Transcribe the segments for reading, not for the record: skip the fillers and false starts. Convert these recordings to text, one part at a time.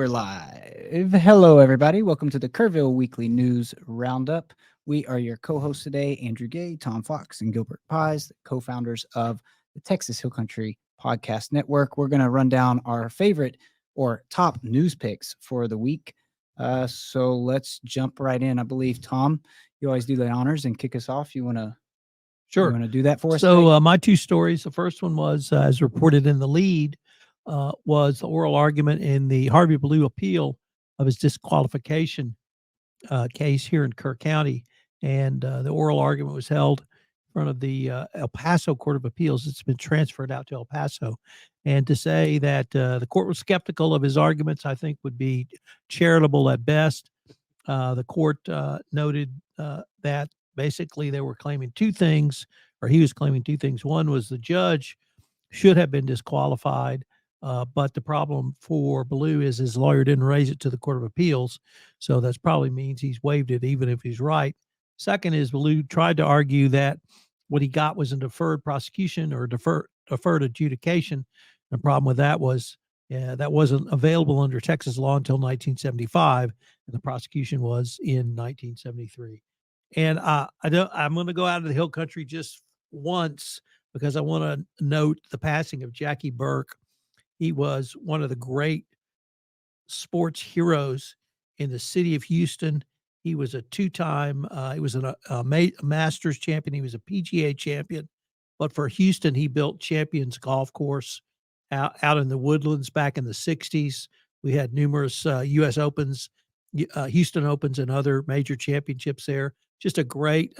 We're live. Hello, everybody. Welcome to the Kerrville Weekly News Roundup. We are your co-hosts today, Andrew Gay, Tom Fox, and Gilbert Pies, the co-founders of the Texas Hill Country Podcast Network. We're going to run down our favorite or top news picks for the week. So let's jump right in. I believe, Tom, you always do the honors and kick us off. You want to do that for us today? So my two stories, the first one was, as reported in the lead, was the oral argument in the Harvey Belew appeal of his disqualification case here in Kerr County. And the oral argument was held in front of the El Paso Court of Appeals. It's been transferred out to El Paso. And to say that the court was skeptical of his arguments, I think would be charitable at best. The court noted that basically they were claiming two things, or he was claiming two things. One was the judge should have been disqualified, but the problem for Belew is his lawyer didn't raise it to the Court of Appeals, so that probably means he's waived it even if he's right. Second is Belew tried to argue that what he got was a deferred prosecution or deferred adjudication. The problem with that was that wasn't available under Texas law until 1975, and the prosecution was in 1973. And I'm going to go out of the Hill Country just once because I want to note the passing of Jackie Burke. He was one of the great sports heroes in the city of Houston. He was a two-time, he was a Masters champion. He was a PGA champion. But for Houston, he built Champions Golf Course out in the Woodlands back in the 60s. We had numerous U.S. Opens, Houston Opens, and other major championships there. Just a great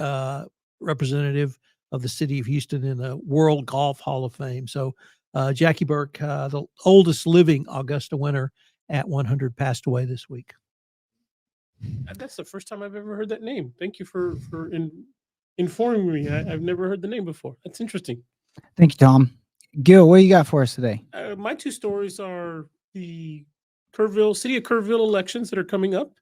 representative of the city of Houston in the World Golf Hall of Fame. So Jackie Burke, the oldest living Augusta winner at 100, passed away this week. That's the first time I've ever heard that name. Thank you for informing me. I've never heard the name before. That's interesting. Thank you, Tom. Gil, what do you got for us today? My two stories are the city of Kerrville elections that are coming up.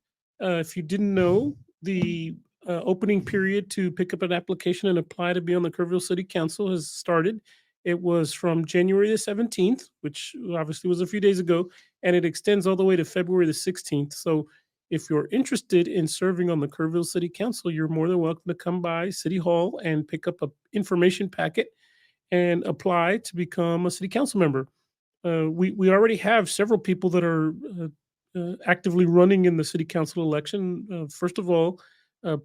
If you didn't know, the opening period to pick up an application and apply to be on the Kerrville City Council has started. It was from January the 17th, which obviously was a few days ago, and it extends all the way to February the 16th. So if you're interested in serving on the Kerrville City Council, you're more than welcome to come by City Hall and pick up an information packet and apply to become a city council member. We already have several people that are actively running in the city council election. First of all,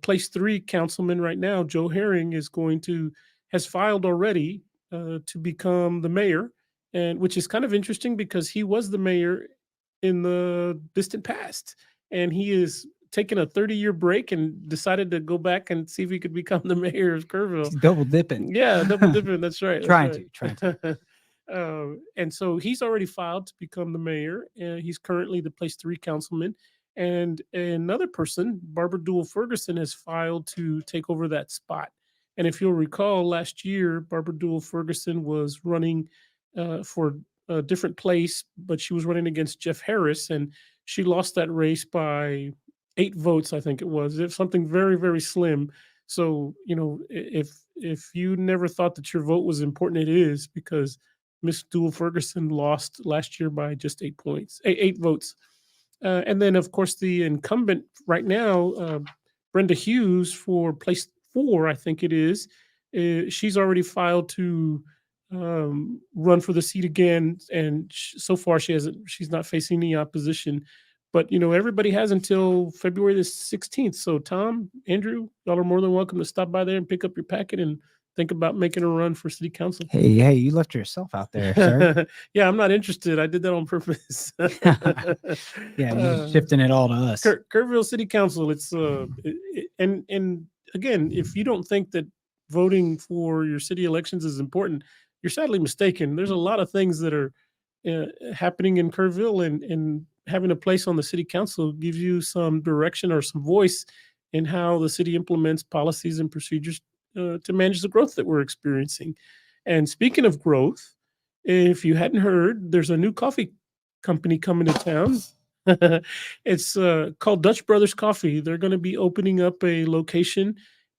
place 3 councilman right now, Joe Herring, has filed already to become the mayor, and which is kind of interesting because he was the mayor in the distant past, and he is taking a 30-year break and decided to go back and see if he could become the mayor of Kerrville. He's double dipping. Yeah, double dipping. That's right. Trying to. And so he's already filed to become the mayor. He's currently the place 3 councilman. And another person, Barbara Duell-Ferguson, has filed to take over that spot. And if you'll recall, last year, Barbara Duell-Ferguson was running for a different place, but she was running against Jeff Harris, and she lost that race by 8 votes, I think it was. It's something very, very slim. So, if you never thought that your vote was important, it is, because Miss Duell-Ferguson lost last year by just 8 votes. And then, of course, the incumbent right now, Brenda Hughes, for place 4, I think it is, she's already filed to run for the seat again. And so far, she's not facing any opposition. But, everybody has until February the 16th. So, Tom, Andrew, y'all are more than welcome to stop by there and pick up your packet and think about making a run for city council. Hey, you left yourself out there, sir. Yeah, I'm not interested. I did that on purpose. Yeah, you're shifting it all to us. Kerrville City Council. It's and again, if you don't think that voting for your city elections is important, you're sadly mistaken. There's a lot of things that are happening in Kerrville, and having a place on the city council gives you some direction or some voice in how the city implements policies and procedures to manage the growth that we're experiencing. And speaking of growth, if you hadn't heard, there's a new coffee company coming to town. It's called Dutch Brothers Coffee. They're going to be opening up a location.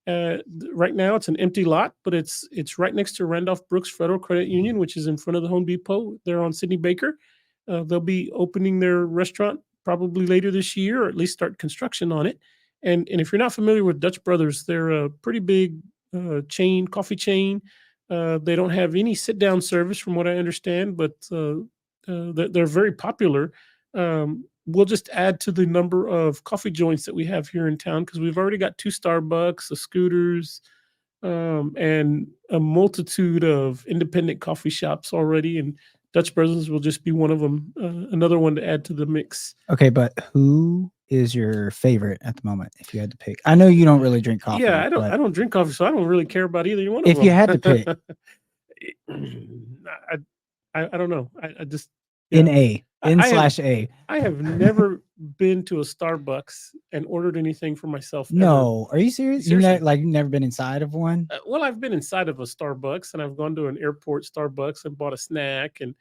Right now, it's an empty lot, but it's right next to Randolph Brooks Federal Credit Union, which is in front of the Home Depot. They're on Sidney Baker. They'll be opening their restaurant probably later this year, or at least start construction on it. And if you're not familiar with Dutch Brothers, they're a pretty big coffee chain. They don't have any sit down service, from what I understand, but they're very popular. We'll just add to the number of coffee joints that we have here in town, because we've already got 2 Starbucks, a Scooters, and a multitude of independent coffee shops already. And Dutch Brothers will just be one of them, another one to add to the mix. Okay, but who is your favorite at the moment? If you had to pick, I know you don't really drink coffee. Yeah, I but don't drink coffee, so I don't really care about either one of if them. you had to pick, I don't know. I just in yeah. in I have slash A. I have never been to a Starbucks and ordered anything for myself ever. No, are you serious? Seriously. You've never been inside of one? Well, I've been inside of a Starbucks, and I've gone to an airport Starbucks and bought a snack, and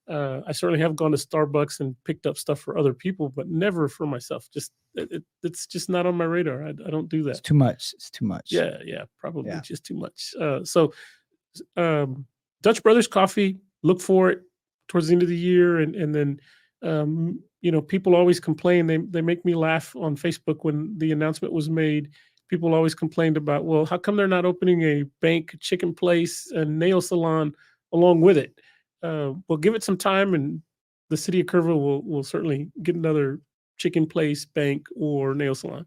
I certainly have gone to Starbucks and picked up stuff for other people, but never for myself. Just it's just not on my radar. I don't do It's that. too much. It's too much. Yeah, probably Yeah. just too much. So Dutch Brothers Coffee, look for it towards the end of the year, and then people always complain. They make me laugh on Facebook when the announcement was made. People always complained about, well, how come they're not opening a bank, chicken place, and nail salon along with it? We'll give it some time, and the city of Kerrville will certainly get another chicken place, bank, or nail salon.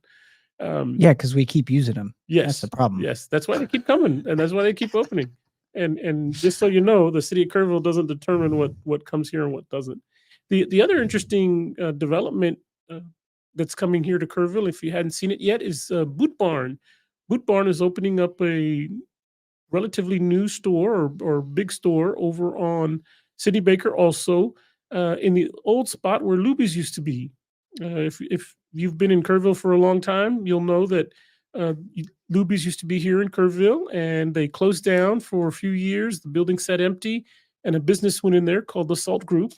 Yeah, because we keep using them. Yes, that's the problem. Yes, that's why they keep coming, and that's why they keep opening. And just so you know, the city of Kerrville doesn't determine what comes here and what doesn't. The other interesting development that's coming here to Kerrville, if you hadn't seen it yet, is Boot Barn. Boot Barn is opening up a relatively new store, or big store, over on City Baker, also in the old spot where Luby's used to be. If you've been in Kerrville for a long time, you'll know that Luby's used to be here in Kerrville, and they closed down for a few years. The building sat empty, and a business went in there called the Salt Group,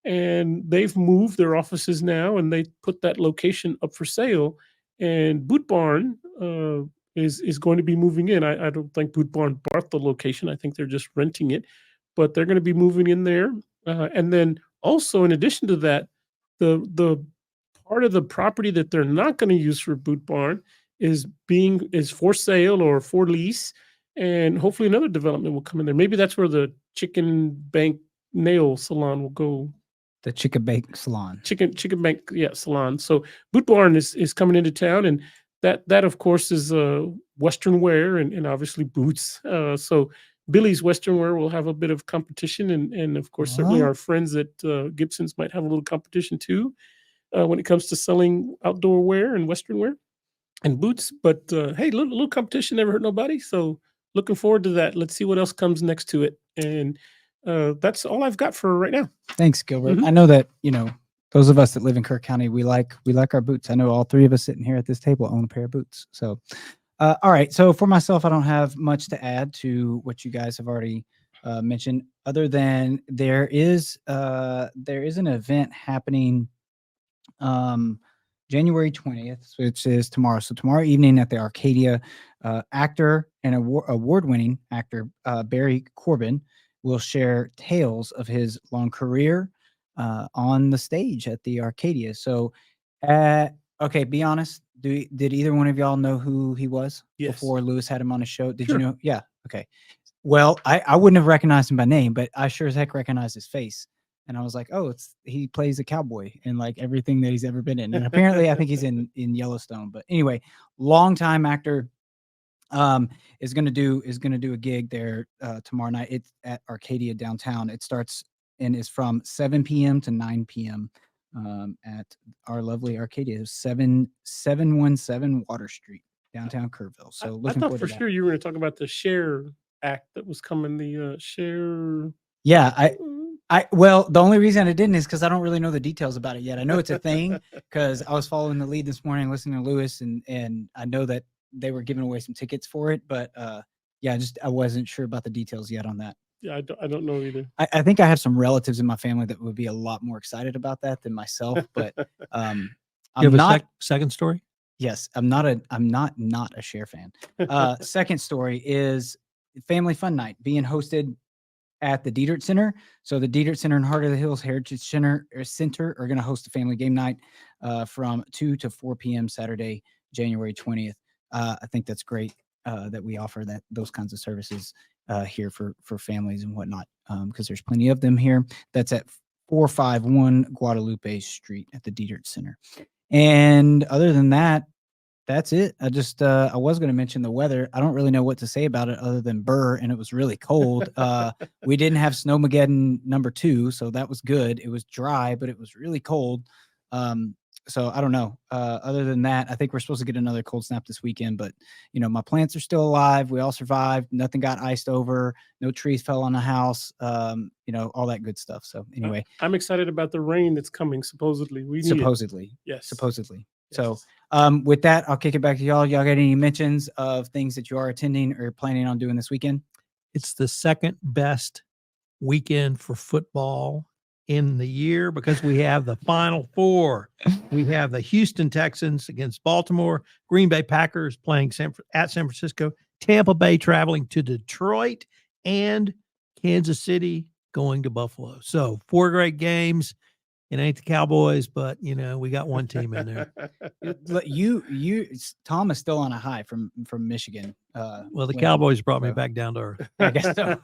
and they've moved their offices now, and they put that location up for sale. And Boot Barn is going to be moving in. I don't think Boot Barn bought the location. I think they're just renting it, but they're going to be moving in there. And then also, in addition to that, the part of the property that they're not going to use for Boot Barn is for sale or for lease, and hopefully another development will come in there. Maybe that's where the chicken bank nail salon will go. The Chicken Bank Salon. Chicken bank, salon. So Boot Barn is coming into town, and that of course is Western wear, and obviously boots. So Billy's Western wear will have a bit of competition, and of course certainly our friends at Gibson's might have a little competition too when it comes to selling outdoor wear and Western wear and boots. But hey, little competition never hurt nobody. So looking forward to that. Let's see what else comes next to it. And that's all I've got for right now. Thanks, Gilbert. Mhm. I know that those of us that live in Kirk County, we like our boots. I know all three of us sitting here at this table own a pair of boots. So, all right. So for myself, I don't have much to add to what you guys have already mentioned, other than there is an event happening January 20th, which is tomorrow. So tomorrow evening at the Arcadia, actor and award-winning actor Barry Corbin will share tales of his long career on the stage at the Arcadia. So, okay, be honest. Did either one of y'all know who he was before Lewis had him on his show? Did you know? Yeah. Okay. Well, I wouldn't have recognized him by name, but I sure as heck recognized his face. And I was like, oh, he plays a cowboy in like everything that he's ever been in. And apparently I think he's in Yellowstone. But anyway, longtime actor is gonna do a gig there tomorrow night. It's at Arcadia downtown. It starts and is from 7 p.m. to 9 p.m. At our lovely Arcadia, 7717 Water Street, downtown Kerrville. So I thought for sure you were going to talk about the Share Act that was coming. The Share. Yeah, well, the only reason I didn't is because I don't really know the details about it yet. I know it's a thing because I was following the lead this morning, listening to Lewis, and I know that they were giving away some tickets for it. But yeah, I wasn't sure about the details yet on that. Yeah, I don't know either. I think I have some relatives in my family that would be a lot more excited about that than myself. But I'm not. Second story? Yes, I'm not a Cher fan. Second story is Family Fun Night being hosted at the Dietrich Center. So the Dietrich Center and Heart of the Hills Heritage Center are going to host a family game night from 2 to 4 p.m. Saturday, January 20th. I think that's great that we offer those kinds of services here for families and whatnot, because there's plenty of them here. That's at 451 Guadalupe Street at the Dietrich Center. And other than that, that's it. I was going to mention the weather. I don't really know what to say about it other than burr, and it was really cold. We didn't have Snowmageddon number 2, so that was good. It was dry, but it was really cold. So I don't know. Other than that, I think we're supposed to get another cold snap this weekend, but my plants are still alive. We all survived. Nothing got iced over. No trees fell on the house. All that good stuff. So anyway, I'm excited about the rain that's coming. Supposedly, we need supposedly. Yes. Supposedly. Yes. So with that, I'll kick it back to y'all. Y'all got any mentions of things that you are attending or planning on doing this weekend? It's the second best weekend for football in the year because we have the Final Four. We have the Houston Texans against Baltimore, Green Bay Packers playing at San Francisco, Tampa Bay traveling to Detroit, and Kansas City going to Buffalo. So 4 great games. It ain't the Cowboys, but we got one team in there. Tom is still on a high from Michigan. Well, the Cowboys brought me back down to earth. I guess so.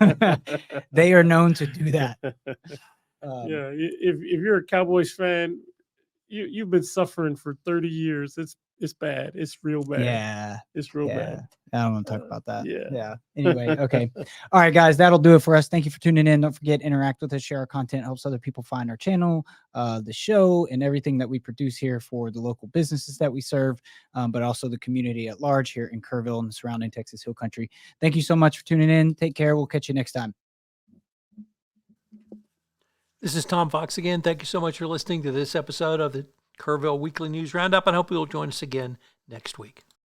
They are known to do that. Yeah, if you're a Cowboys fan, you've been suffering for 30 years. It's bad. It's real bad. Yeah, it's real bad. I don't want to talk about that. Yeah. Anyway, okay. All right, guys, that'll do it for us. Thank you for tuning in. Don't forget, interact with us, share our content, helps other people find our channel, the show, and everything that we produce here for the local businesses that we serve, but also the community at large here in Kerrville and the surrounding Texas Hill Country. Thank you so much for tuning in. Take care. We'll catch you next time. This is Tom Fox again. Thank you so much for listening to this episode of the Kerrville Weekly News Roundup. I hope you'll join us again next week.